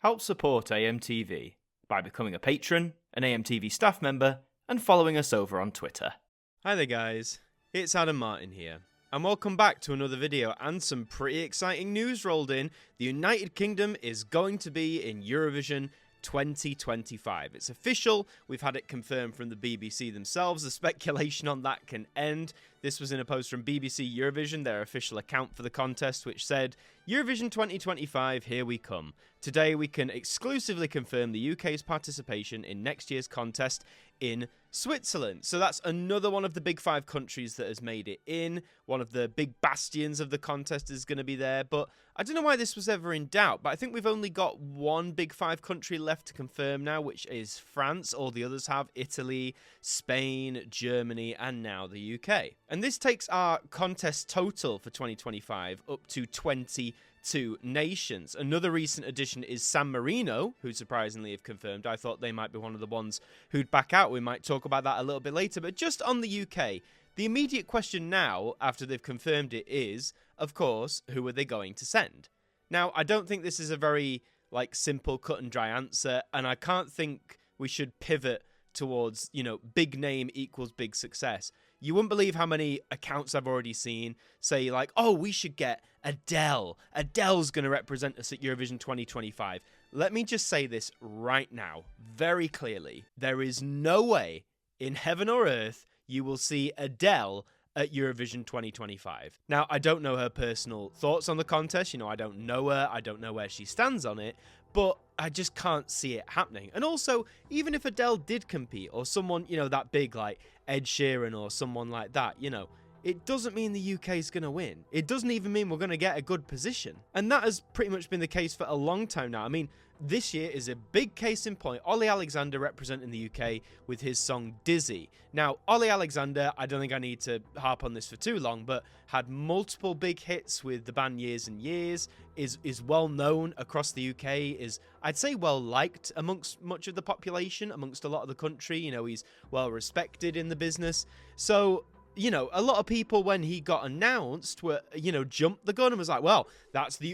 Help support AMTV by becoming a patron, an AMTV staff member, and following us over on Twitter. Hi there guys, it's Adam Martyn here, and welcome back to another video and some pretty exciting news rolled in. The United Kingdom is going to be in Eurovision 2025. It's official, we've had it confirmed from the BBC themselves. The speculation on that can end. This was in a post from BBC Eurovision, their official account for the contest, which said, Eurovision 2025, here we come. Today we can exclusively confirm the UK's participation in next year's contest in Switzerland. So that's another one of the big five countries that has made it in. One of the big bastions of the contest is going to be there. But I don't know why this was ever in doubt, but I think we've only got one big five country left to confirm now, which is France. All the others have Italy, Spain, Germany, and now the UK. And this takes our contest total for 2025 up to 22 nations. Another recent addition is San Marino, who surprisingly have confirmed. I thought they might be one of the ones who'd back out. We might talk about that a little bit later. But just on the UK, the immediate question now, after they've confirmed it, is, of course, who are they going to send? Now, I don't think this is a very simple cut and dry answer, and I can't think we should pivot towards, big name equals big success. You wouldn't believe how many accounts I've already seen say oh, we should get Adele. Adele's going to represent us at Eurovision 2025. Let me just say this right now, very clearly. There is no way in heaven or earth you will see Adele at Eurovision 2025. Now, I don't know her personal thoughts on the contest. I don't know her. I don't know where she stands on it. But I just can't see it happening. And also, even if Adele did compete, or someone, that big like Ed Sheeran or someone like that, it doesn't mean the UK is going to win. It doesn't even mean we're going to get a good position. And that has pretty much been the case for a long time now. I mean, this year is a big case in point. Ollie Alexander representing the UK with his song Dizzy. Now, Ollie Alexander, I don't think I need to harp on this for too long, but had multiple big hits with the band Years and Years, is well known across the UK, is, I'd say, well liked amongst much of the population, amongst a lot of the country. He's well respected in the business. So, a lot of people, when he got announced, were, jumped the gun and was like, well,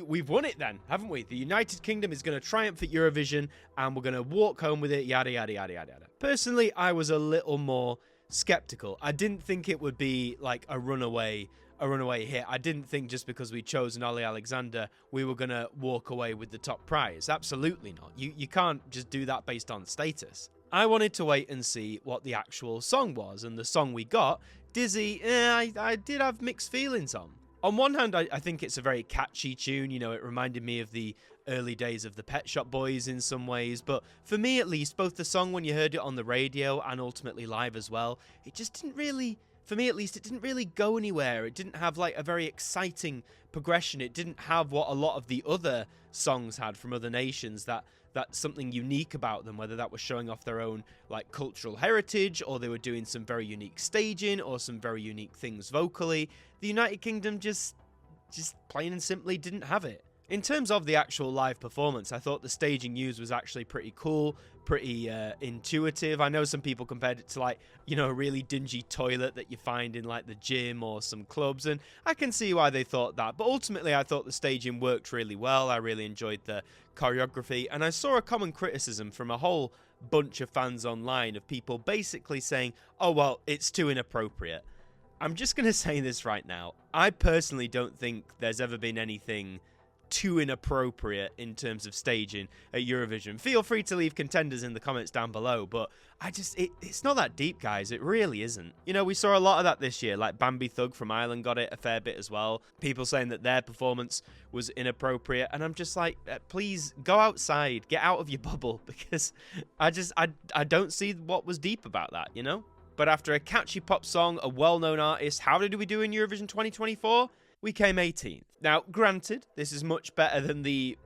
we've won it then, haven't we? The United Kingdom is going to triumph at Eurovision and we're going to walk home with it, yada, yada, yada, yada, yada. Personally, I was a little more skeptical. I didn't think it would be like a runaway hit. I didn't think just because we chose an Ollie Alexander, we were going to walk away with the top prize. Absolutely not. You can't just do that based on status. I wanted to wait and see what the actual song was, and the song we got, Dizzy, I did have mixed feelings on. On one hand, I think it's a very catchy tune. It reminded me of the early days of the Pet Shop Boys in some ways. But for me, at least, both the song when you heard it on the radio and ultimately live as well, it just didn't really, for me at least, it didn't really go anywhere. It didn't have a very exciting progression. It didn't have what a lot of the other songs had from other nations, that's something unique about them, whether that was showing off their own cultural heritage, or they were doing some very unique staging or some very unique things vocally. The United Kingdom just plain and simply didn't have it. In terms of the actual live performance, I thought the staging used was actually pretty cool, pretty intuitive. I know some people compared it to a really dingy toilet that you find in the gym or some clubs, and I can see why they thought that. But ultimately, I thought the staging worked really well. I really enjoyed the choreography, and I saw a common criticism from a whole bunch of fans online of people basically saying, oh, well, it's too inappropriate. I'm just going to say this right now. I personally don't think there's ever been anything too inappropriate in terms of staging at Eurovision. Feel free to leave contenders in the comments down below, but it's not that deep, guys. It really isn't. We saw a lot of that this year, Bambi Thug from Ireland got it a fair bit as well. People saying that their performance was inappropriate, and I'm just please go outside, get out of your bubble, because I don't see what was deep about that, But after a catchy pop song, a well-known artist, how did we do in Eurovision 2024? We came 18th. Now, granted, this is much better than the,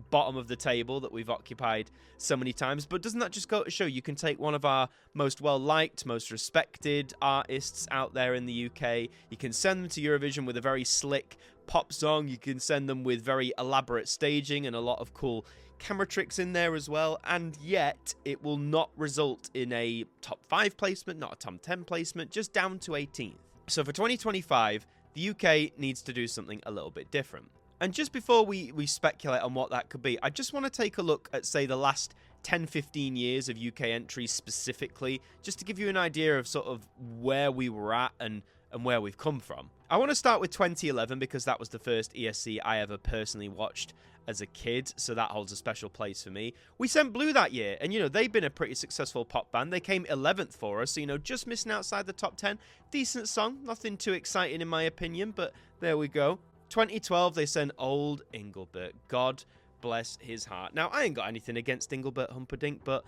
bottom of the table that we've occupied so many times, but doesn't that just go to show you can take one of our most well-liked, most respected artists out there in the UK, you can send them to Eurovision with a very slick pop song, you can send them with very elaborate staging and a lot of cool camera tricks in there as well, and yet it will not result in a top 5 placement, not a top 10 placement, just down to 18th. So for 2025, the UK needs to do something a little bit different. And just before we speculate on what that could be, I just want to take a look at, say, the last 10-15 years of UK entries specifically, just to give you an idea of sort of where we were at and where we've come from. I want to start with 2011 because that was the first ESC I ever personally watched as a kid, so that holds a special place for me. We sent Blue that year, and, they've been a pretty successful pop band. They came 11th for us, so, just missing outside the top 10. Decent song, nothing too exciting in my opinion, but there we go. 2012, they sent Old Engelbert. God bless his heart. Now, I ain't got anything against Engelbert Humperdinck, but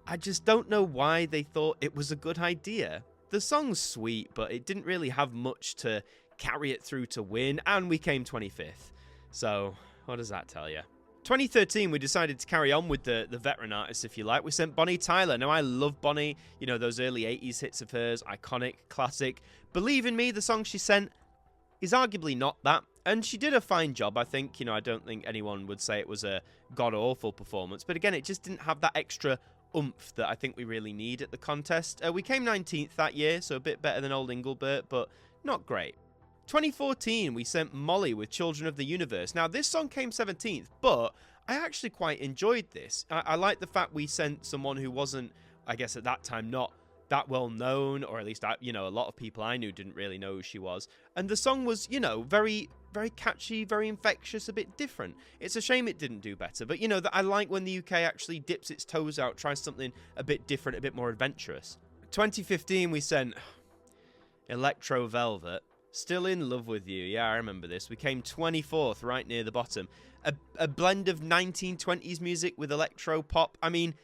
I just don't know why they thought it was a good idea. The song's sweet, but it didn't really have much to carry it through to win, and we came 25th. So, what does that tell you? 2013, we decided to carry on with the veteran artists, if you like. We sent Bonnie Tyler. Now, I love Bonnie. Those early 80s hits of hers, iconic, classic. Believe in Me, the song she sent, is arguably not that. And she did a fine job, I think. I don't think anyone would say it was a god-awful performance. But again, it just didn't have that extra oomph that I think we really need at the contest. We came 19th that year, so a bit better than Old Engelbert, but not great. 2014, we sent Molly with Children of the Universe. Now, this song came 17th, but I actually quite enjoyed this. I like the fact we sent someone who wasn't, I guess at that time, not that well known, or at least, a lot of people I knew didn't really know who she was. And the song was, very, very catchy, very infectious, a bit different. It's a shame it didn't do better, but, that I like when the UK actually dips its toes out, tries something a bit different, a bit more adventurous. 2015, we sent Electro Velvet. Still in Love With You. Yeah, I remember this. We came 24th, right near the bottom. A blend of 1920s music with electro pop. I mean,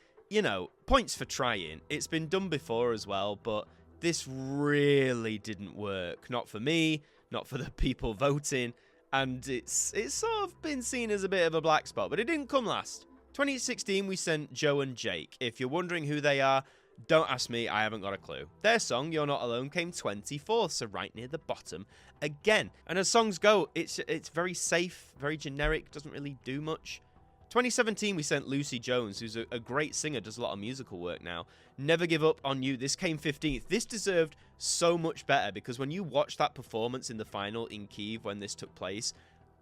points for trying. It's been done before as well, but this really didn't work. Not for me, not for the people voting, and it's sort of been seen as a bit of a black spot, but it didn't come last. 2016, we sent Joe and Jake. If you're wondering who they are, don't ask me, I haven't got a clue. Their song, You're Not Alone, came 24th, so right near the bottom again. And as songs go, it's very safe, very generic, doesn't really do much. 2017, we sent Lucy Jones, who's a great singer, does a lot of musical work now. Never Give Up on You. This came 15th. This deserved so much better, because when you watch that performance in the final in Kyiv when this took place,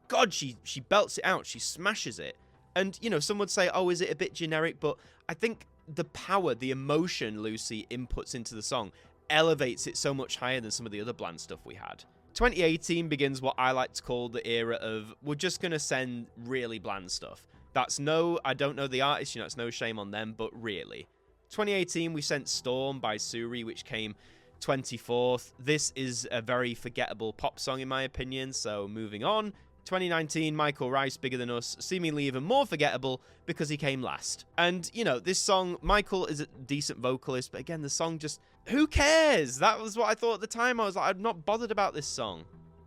God, she belts it out. She smashes it. And, some would say, oh, is it a bit generic? But I think the power, the emotion Lucy inputs into the song elevates it so much higher than some of the other bland stuff we had. 2018 begins what I like to call the era of, we're just going to send really bland stuff. I don't know the artist, it's no shame on them, but really. 2018, we sent Storm by Suri, which came 24th. This is a very forgettable pop song in my opinion, so moving on. 2019, Michael Rice, Bigger Than Us, seemingly even more forgettable because he came last. And, this song, Michael is a decent vocalist, but again, the song just, who cares? That was what I thought at the time. I was like, I'm not bothered about this song.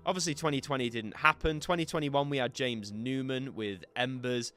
Obviously, 2020 didn't happen. 2021, we had James Newman with Embers.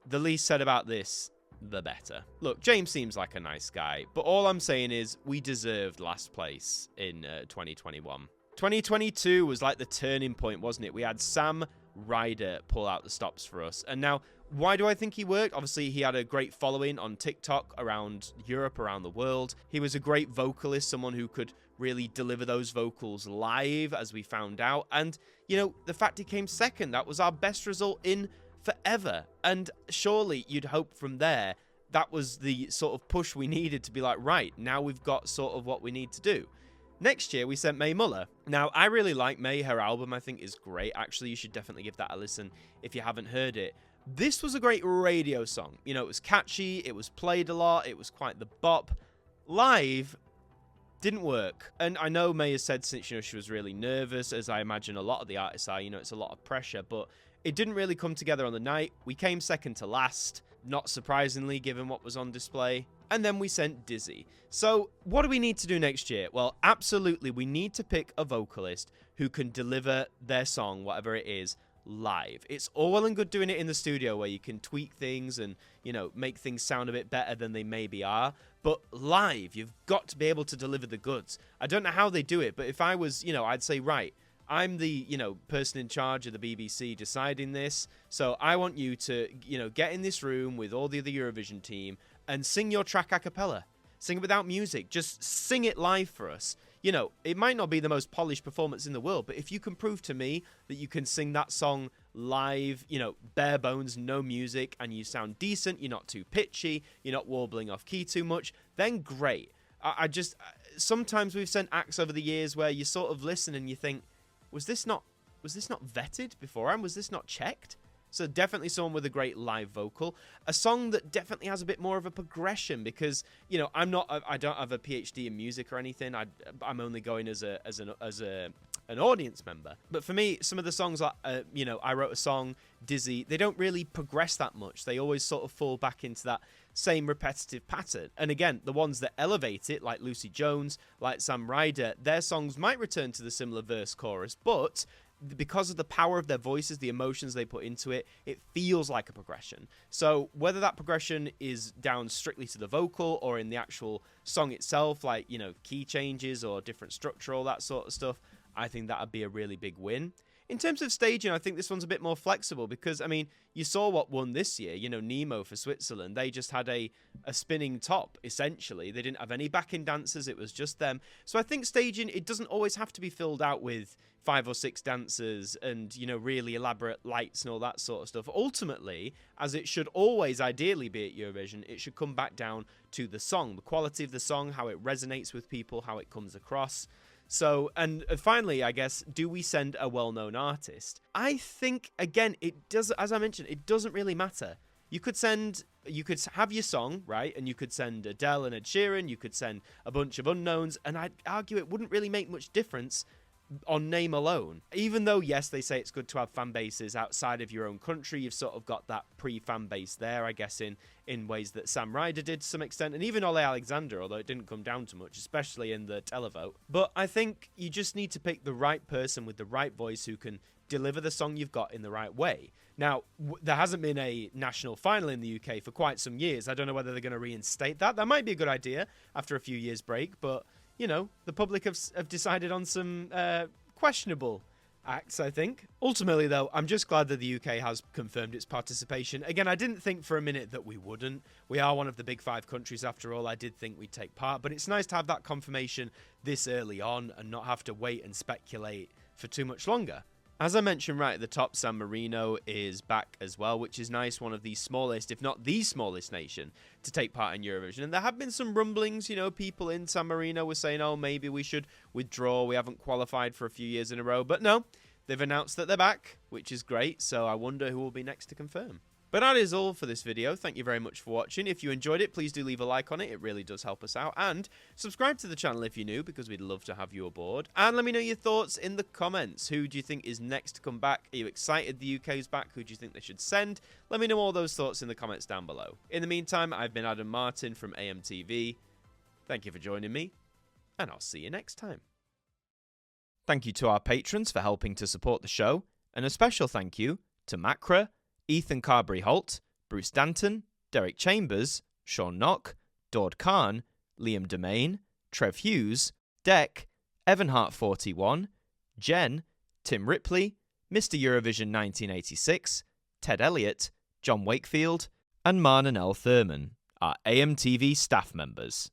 The least said about this, the better. Look, James seems like a nice guy, but all I'm saying is we deserved last place in 2021. 2022 was like the turning point, wasn't it? We had Sam Ryder pull out the stops for us. And now, why do I think he worked? Obviously, he had a great following on TikTok around Europe, around the world. He was a great vocalist, someone who could really deliver those vocals live, as we found out. And, the fact he came second, that was our best result in forever. And surely you'd hope from there, that was the sort of push we needed to be like, right, now we've got sort of what we need to do. Next year, we sent Mae Muller. Now, I really like Mae. Her album, I think, is great. Actually, you should definitely give that a listen if you haven't heard it. This was a great radio song. It was catchy. It was played a lot. It was quite the bop. Live, didn't work. And I know Mae has said since, she was really nervous, as I imagine a lot of the artists are. It's a lot of pressure. But it didn't really come together on the night. We came second to last. Not surprisingly, given what was on display. And then we sent Dizzy. So what do we need to do next year? Well, absolutely, we need to pick a vocalist who can deliver their song, whatever it is, live. It's all well and good doing it in the studio where you can tweak things and, make things sound a bit better than they maybe are. But live, you've got to be able to deliver the goods. I don't know how they do it, but if I was, I'd say, right, I'm the, person in charge of the BBC deciding this. So I want you to, get in this room with all the other Eurovision team and sing your track a cappella. Sing it without music. Just sing it live for us. you know, it might not be the most polished performance in the world, but if you can prove to me that you can sing that song live, you know, bare bones, no music, and you sound decent, you're not too pitchy, you're not warbling off key too much, then great. I just, sometimes we've sent acts over the years where you sort of listen and you think, was this not vetted beforehand? Was this not checked? So definitely someone with a great live vocal. A song that definitely has a bit more of a progression because, you know, I don't have a PhD in music or anything. I'm only going as an audience member. But for me, some of the songs, like, you know, I wrote a song, Dizzy, they don't really progress that much. They always sort of fall back into that same repetitive pattern. And again, the ones that elevate it, like Lucy Jones, like Sam Ryder, their songs might return to the similar verse chorus, but because of the power of their voices, the emotions they put into it, it feels like a progression. So whether that progression is down strictly to the vocal or in the actual song itself, like, you know, key changes or different structure, all that sort of stuff, I think that would be a really big win. In terms of staging, I think this one's a bit more flexible because, I mean, you saw what won this year, you know, Nemo for Switzerland. They just had a spinning top, essentially. They didn't have any backing dancers. It was just them. So I think staging, it doesn't always have to be filled out with 5 or 6 dancers and, you know, really elaborate lights and all that sort of stuff. Ultimately, as it should always ideally be at Eurovision, it should come back down to the song, the quality of the song, how it resonates with people, how it comes across. So, and finally, I guess, do we send a well-known artist? I think, again, it does, as I mentioned, it doesn't really matter. You could have your song, right? And you could send Adele and Ed Sheeran, you could send a bunch of unknowns, and I'd argue it wouldn't really make much difference on name alone. Even though, yes, they say it's good to have fan bases outside of your own country, you've sort of got that pre-fan base there, I guess, in ways that Sam Ryder did to some extent, and even Ole Alexander, although it didn't come down to much, especially in the televote. But I think you just need to pick the right person with the right voice who can deliver the song you've got in the right way. Now, there hasn't been a national final in the UK for quite some years. I don't know whether they're going to reinstate that. That might be a good idea after a few years break, but you know, the public have decided on some questionable acts, I think. Ultimately, though, I'm just glad that the UK has confirmed its participation. Again, I didn't think for a minute that we wouldn't. We are one of the big 5 countries, after all. I did think we'd take part, but it's nice to have that confirmation this early on and not have to wait and speculate for too much longer. As I mentioned right at the top, San Marino is back as well, which is nice. One of the smallest, if not the smallest nation to take part in Eurovision. And there have been some rumblings, you know, people in San Marino were saying, oh, maybe we should withdraw. We haven't qualified for a few years in a row. But no, they've announced that they're back, which is great. So I wonder who will be next to confirm. But that is all for this video. Thank you very much for watching. If you enjoyed it, please do leave a like on it. It really does help us out. And subscribe to the channel if you're new, because we'd love to have you aboard. And let me know your thoughts in the comments. Who do you think is next to come back? Are you excited the UK's back? Who do you think they should send? Let me know all those thoughts in the comments down below. In the meantime, I've been Adam Martyn from AMTV. Thank you for joining me, and I'll see you next time. Thank you to our patrons for helping to support the show, and a special thank you to Macra, Ethan Carberry-Holt, Bruce Danton, Derek Chambers, Shaun Knock, Daud Khan, Liam De-Maine, Trev Hughes, Dec, Evanhart41, Jen, Tim Ripley, Mr. Eurovision 1986, Ted Elliott, John Wakefield, and Marnan L. Thurman, our AMTV staff members.